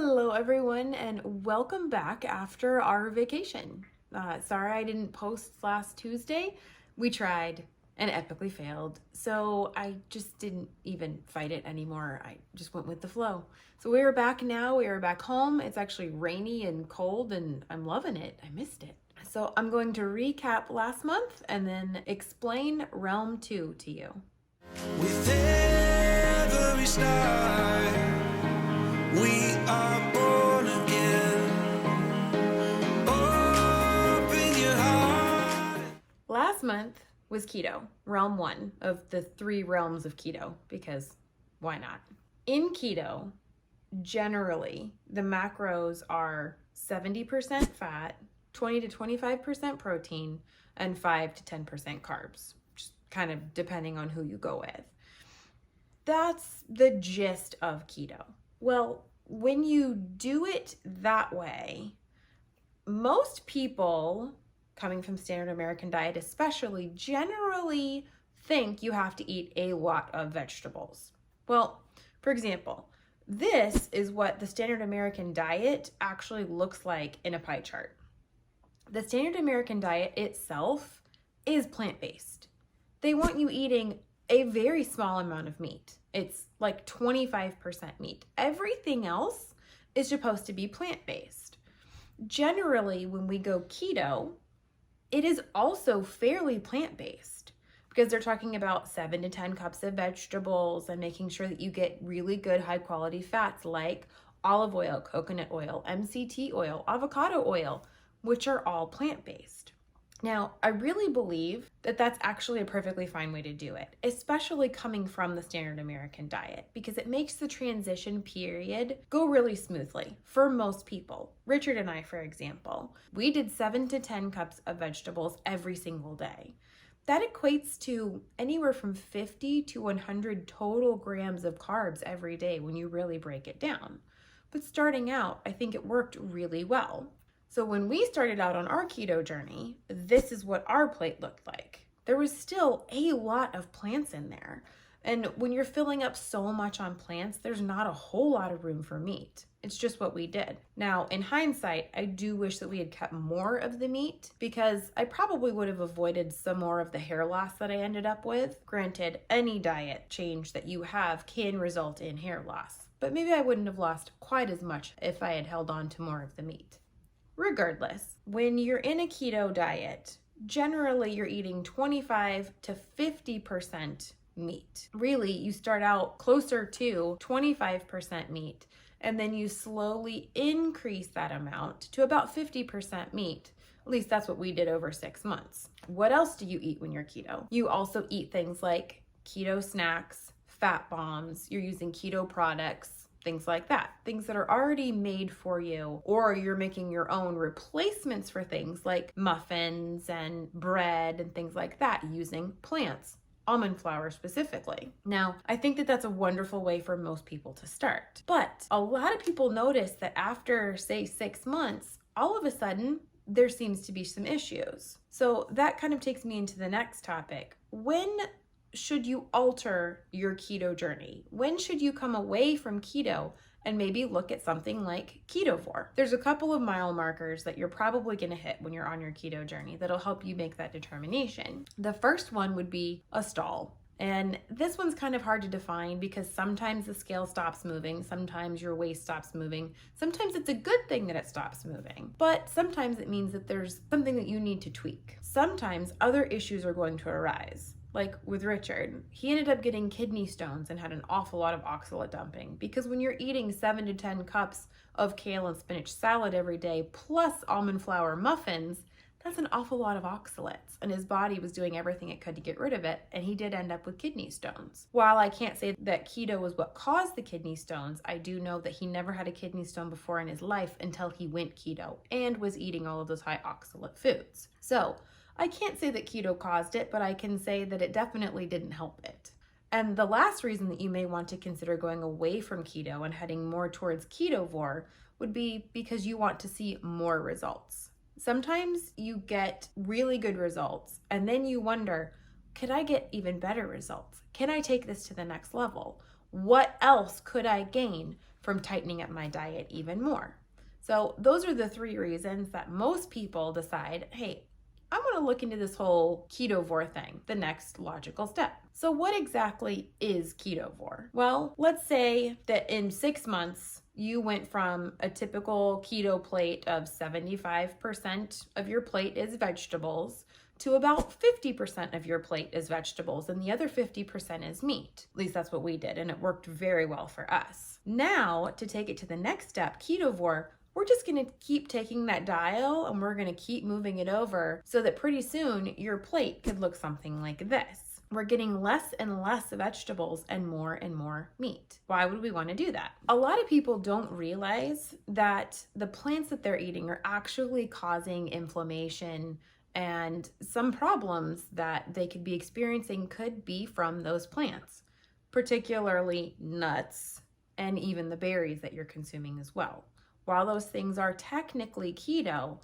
Hello everyone and welcome back after our vacation. Sorry I didn't post last Tuesday. We tried and epically failed. So I just didn't even fight it anymore. I just went with the flow. So we are back now. We are back home. It's actually rainy and cold and I'm loving it. I missed it. So I'm going to recap last month and then explain Realm 2 to you. With every start, we are born again. Open your heart. Last month was keto, realm 1 of the 3 realms of keto, because why not? In keto, generally, the macros are 70% fat, 20 to 25% protein, and 5 to 10% carbs, just kind of depending on who you go with. That's the gist of keto. Well, when you do it that way, most people coming from standard American diet especially generally think you have to eat a lot of vegetables. Well, for example, this is what the standard American diet actually looks like in a pie chart. The standard American diet itself is plant-based. They want you eating a very small amount of meat. It's like 25% meat. Everything else is supposed to be plant-based. Generally, when we go keto, it is also fairly plant-based because they're talking about 7 to 10 cups of vegetables and making sure that you get really good high quality fats like olive oil, coconut oil, MCT oil, avocado oil, which are all plant-based. Now, I really believe that that's actually a perfectly fine way to do it, especially coming from the standard American diet, because it makes the transition period go really smoothly for most people. Richard and I, for example, we did 7 to 10 cups of vegetables every single day. That equates to anywhere from 50 to 100 total grams of carbs every day when you really break it down. But starting out, I think it worked really well. So when we started out on our keto journey, this is what our plate looked like. There was still a lot of plants in there. And when you're filling up so much on plants, there's not a whole lot of room for meat. It's just what we did. Now, in hindsight, I do wish that we had kept more of the meat because I probably would have avoided some more of the hair loss that I ended up with. Granted, any diet change that you have can result in hair loss, but maybe I wouldn't have lost quite as much if I had held on to more of the meat. Regardless, when you're in a keto diet, generally you're eating 25 to 50% meat. Really, you start out closer to 25% meat, and then you slowly increase that amount to about 50% meat. At least that's what we did over 6 months. What else do you eat when you're keto? You also eat things like keto snacks, fat bombs, you're using keto products, things like that. Things that are already made for you, or you're making your own replacements for things like muffins and bread and things like that using plants, almond flour specifically. Now, I think that that's a wonderful way for most people to start. But a lot of people notice that after, say, 6 months, all of a sudden, there seems to be some issues. So that kind of takes me into the next topic. When should you alter your keto journey? When should you come away from keto and maybe look at something like Ketovore? There's a couple of mile markers that you're probably going to hit when you're on your keto journey that'll help you make that determination. The first one would be a stall. And this one's kind of hard to define because sometimes the scale stops moving, sometimes your waist stops moving, sometimes it's a good thing that it stops moving, but sometimes it means that there's something that you need to tweak. Sometimes other issues are going to arise. Like with Richard, he ended up getting kidney stones and had an awful lot of oxalate dumping because when you're eating 7 to 10 cups of kale and spinach salad every day plus almond flour muffins, that's an awful lot of oxalates, and his body was doing everything it could to get rid of it, and he did end up with kidney stones. While I can't say that keto was what caused the kidney stones, I do know that he never had a kidney stone before in his life until he went keto and was eating all of those high oxalate foods. So I can't say that keto caused it, but I can say that it definitely didn't help it. And the last reason that you may want to consider going away from keto and heading more towards Ketovore would be because you want to see more results. Sometimes you get really good results and then you wonder, could I get even better results? Can I take this to the next level? What else could I gain from tightening up my diet even more. So those are the 3 reasons that most people decide, hey, I want to look into this whole Ketovore thing, the next logical step. So what exactly is Ketovore? Well, let's say that in 6 months, you went from a typical keto plate of 75% of your plate is vegetables to about 50% of your plate is vegetables and the other 50% is meat. At least that's what we did, and it worked very well for us. Now, to take it to the next step, Ketovore, we're just going to keep taking that dial and we're going to keep moving it over so that pretty soon your plate could look something like this. We're getting less and less vegetables and more meat. Why would we want to do that? A lot of people don't realize that the plants that they're eating are actually causing inflammation, and some problems that they could be experiencing could be from those plants, particularly nuts and even the berries that you're consuming as well. While those things are technically keto,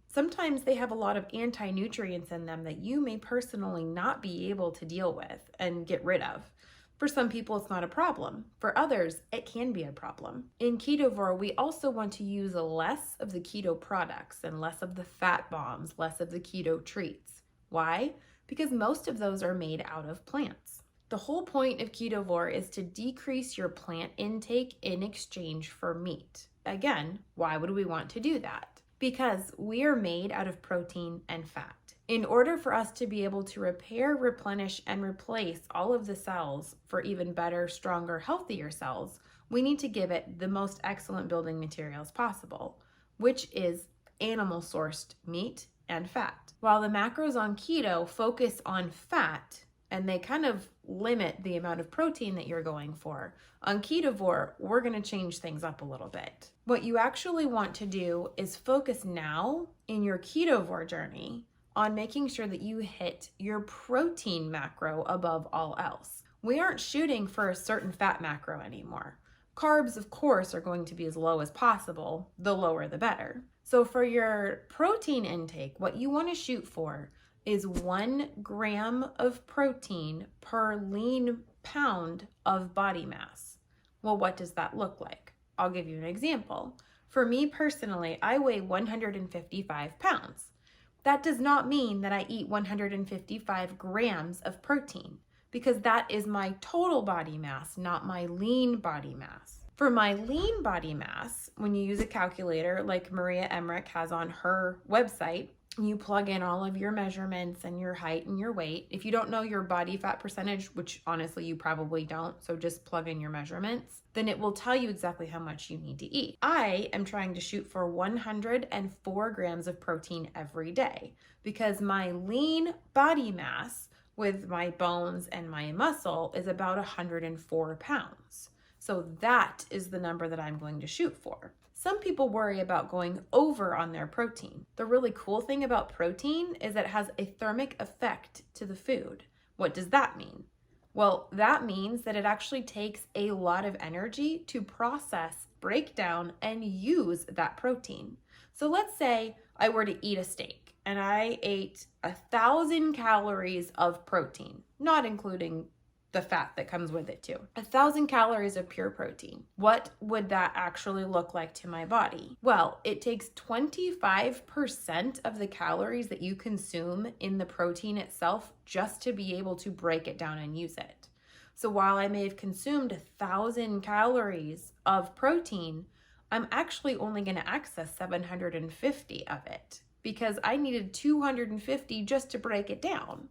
sometimes they have a lot of anti-nutrients in them that you may personally not be able to deal with and get rid of. For some people, it's not a problem. For others, it can be a problem. In Ketovore, we also want to use less of the keto products and less of the fat bombs, less of the keto treats. Why? Because most of those are made out of plants. The whole point of Ketovore is to decrease your plant intake in exchange for meat. Again, why would we want to do that? Because we are made out of protein and fat. In order for us to be able to repair, replenish, and replace all of the cells for even better, stronger, healthier cells, we need to give it the most excellent building materials possible, which is animal-sourced meat and fat. While the macros on keto focus on fat, and they kind of limit the amount of protein that you're going for, on Ketovore, we're going to change things up a little bit. What you actually want to do is focus now in your Ketovore journey on making sure that you hit your protein macro above all else. We aren't shooting for a certain fat macro anymore. Carbs, of course, are going to be as low as possible. The lower, the better. So for your protein intake, what you want to shoot for is 1 gram of protein per lean pound of body mass. Well, what does that look like? I'll give you an example. For me personally, I weigh 155 pounds. That does not mean that I eat 155 grams of protein, because that is my total body mass, not my lean body mass. For my lean body mass, when you use a calculator like Maria Emmerich has on her website, you plug in all of your measurements and your height and your weight. If you don't know your body fat percentage, which honestly you probably don't, so just plug in your measurements, then it will tell you exactly how much you need to eat. I am trying to shoot for 104 grams of protein every day because my lean body mass with my bones and my muscle is about 104 pounds. So that is the number that I'm going to shoot for. Some people worry about going over on their protein. The really cool thing about protein is that it has a thermic effect to the food. What does that mean? Well, that means that it actually takes a lot of energy to process, break down, and use that protein. So let's say I were to eat a steak and I ate 1,000 calories of protein, not including the fat that comes with it too. 1,000 calories of pure protein. What would that actually look like to my body? Well, it takes 25% of the calories that you consume in the protein itself just to be able to break it down and use it. So while I may have consumed 1,000 calories of protein, I'm actually only going to access 750 of it because I needed 250 just to break it down.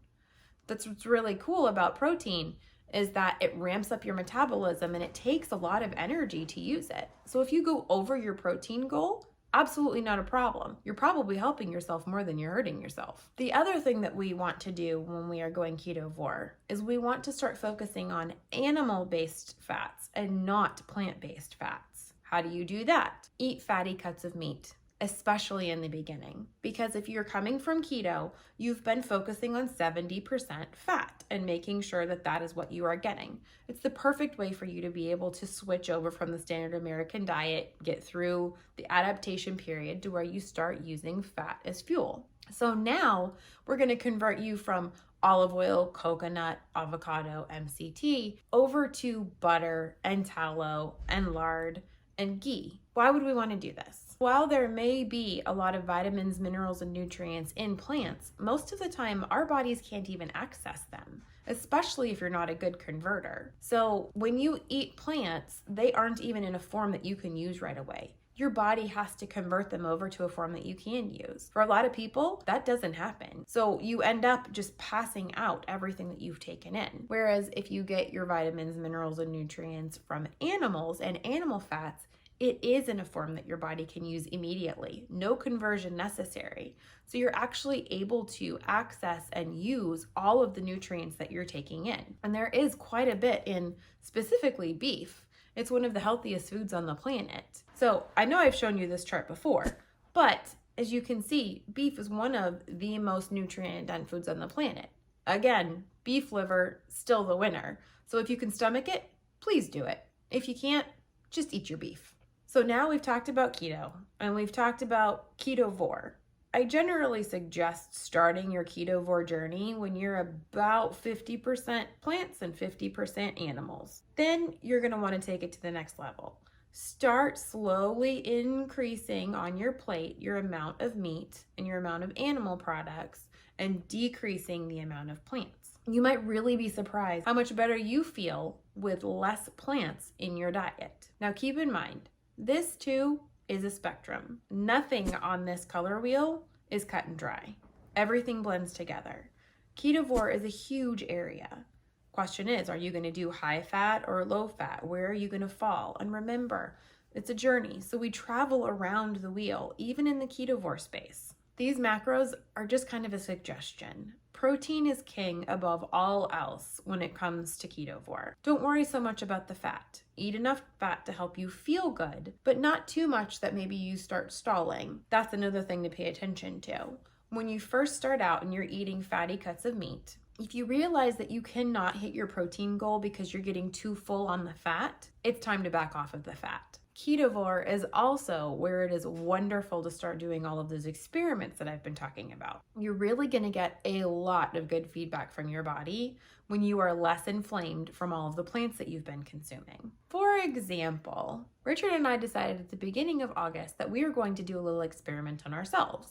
That's what's really cool about protein, is that it ramps up your metabolism and it takes a lot of energy to use it. So if you go over your protein goal, absolutely not a problem. You're probably helping yourself more than you're hurting yourself. The other thing that we want to do when we are going ketovore is we want to start focusing on animal-based fats and not plant-based fats. How do you do that? Eat fatty cuts of meat, especially in the beginning. Because if you're coming from keto, you've been focusing on 70% fat and making sure that that is what you are getting. It's the perfect way for you to be able to switch over from the standard American diet, get through the adaptation period to where you start using fat as fuel. So now we're going to convert you from olive oil, coconut, avocado, MCT over to butter and tallow and lard and ghee. Why would we want to do this? While there may be a lot of vitamins, minerals, and nutrients in plants, most of the time our bodies can't even access them, especially if you're not a good converter. So when you eat plants, they aren't even in a form that you can use right away. Your body has to convert them over to a form that you can use. For a lot of people, that doesn't happen. So you end up just passing out everything that you've taken in. Whereas if you get your vitamins, minerals, and nutrients from animals and animal fats, it is in a form that your body can use immediately. No conversion necessary. So you're actually able to access and use all of the nutrients that you're taking in. And there is quite a bit in specifically beef. It's one of the healthiest foods on the planet. So I know I've shown you this chart before, but as you can see, beef is one of the most nutrient-dense foods on the planet. Again, beef liver, still the winner. So if you can stomach it, please do it. If you can't, just eat your beef. So now we've talked about keto and we've talked about Ketovore. I generally suggest starting your Ketovore journey when you're about 50% plants and 50% animals. Then you're going to want to take it to the next level. Start slowly increasing on your plate your amount of meat and your amount of animal products and decreasing the amount of plants. You might really be surprised how much better you feel with less plants in your diet. Now keep in mind, this too is a spectrum. Nothing on this color wheel is cut and dry. Everything blends together. Ketovore is a huge area. Question is, are you going to do high fat or low fat? Where are you going to fall? And remember, it's a journey. So we travel around the wheel, even in the Ketovore space. These macros are just kind of a suggestion. Protein is king above all else when it comes to Ketovore. Don't worry so much about the fat. Eat enough fat to help you feel good, but not too much that maybe you start stalling. That's another thing to pay attention to. When you first start out and you're eating fatty cuts of meat, if you realize that you cannot hit your protein goal because you're getting too full on the fat, it's time to back off of the fat. Ketovore is also where it is wonderful to start doing all of those experiments that I've been talking about. You're really going to get a lot of good feedback from your body when you are less inflamed from all of the plants that you've been consuming. For example, Richard and I decided at the beginning of August that we were going to do a little experiment on ourselves.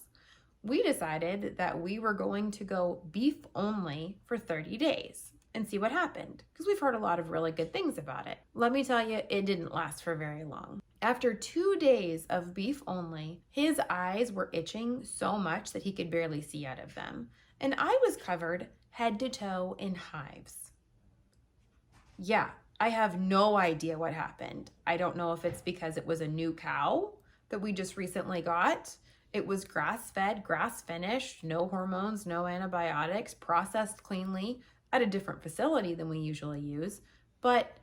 We decided that we were going to go beef only for 30 days. And see what happened, because we've heard a lot of really good things about it. Let me tell you, it didn't last for very long. After 2 days of beef only, his eyes were itching so much that he could barely see out of them. And I was covered head to toe in hives. Yeah, I have no idea what happened. I don't know if it's because it was a new cow that we just recently got. It was grass-fed, grass-finished, no hormones, no antibiotics, processed cleanly, at a different facility than we usually use, but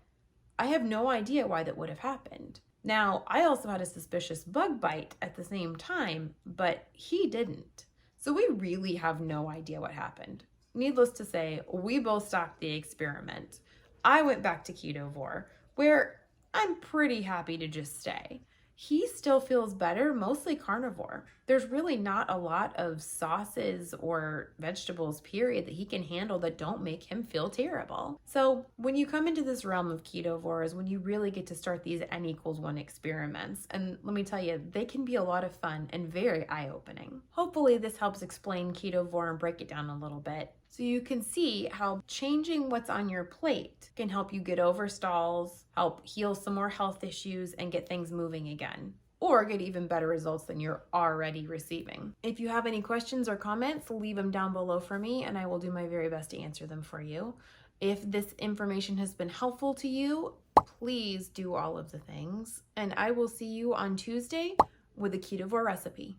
I have no idea why that would have happened. Now, I also had a suspicious bug bite at the same time, but he didn't. So we really have no idea what happened. Needless to say, we both stopped the experiment. I went back to Ketovore, where I'm pretty happy to just stay. He still feels better, mostly carnivore. There's really not a lot of sauces or vegetables, period, that he can handle that don't make him feel terrible. So when you come into this realm of Ketovore is when you really get to start these N=1 experiments. And let me tell you, they can be a lot of fun and very eye-opening. Hopefully this helps explain Ketovore and break it down a little bit, so you can see how changing what's on your plate can help you get over stalls, help heal some more health issues, and get things moving again, or get even better results than you're already receiving. If you have any questions or comments, leave them down below for me, and I will do my very best to answer them for you. If this information has been helpful to you, please do all of the things, and I will see you on Tuesday with a Ketovore recipe.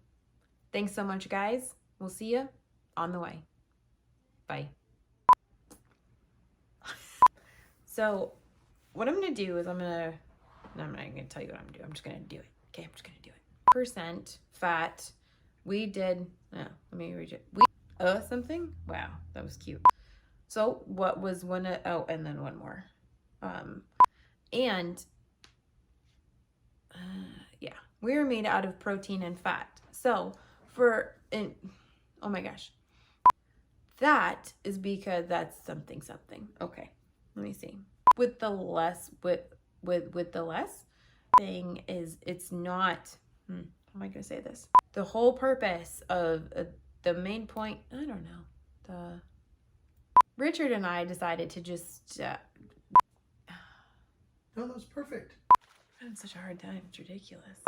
Thanks so much, guys. We'll see you on the way. Bye. So what I'm going to do is I'm not going to tell you what I'm going to do. I'm just going to do it. Okay, I'm just going to do it. Percent fat. We did, let me read it. Something? Wow, that was cute. So what was one, and then one more. Yeah, we're made out of protein and fat. So oh my gosh. That is because that's something. Okay, let me see. With the less, thing is it's not, how am I going to say this? The whole purpose of the main point, I don't know. Richard and I decided to just, No, that was perfect. I'm having such a hard time. It's ridiculous.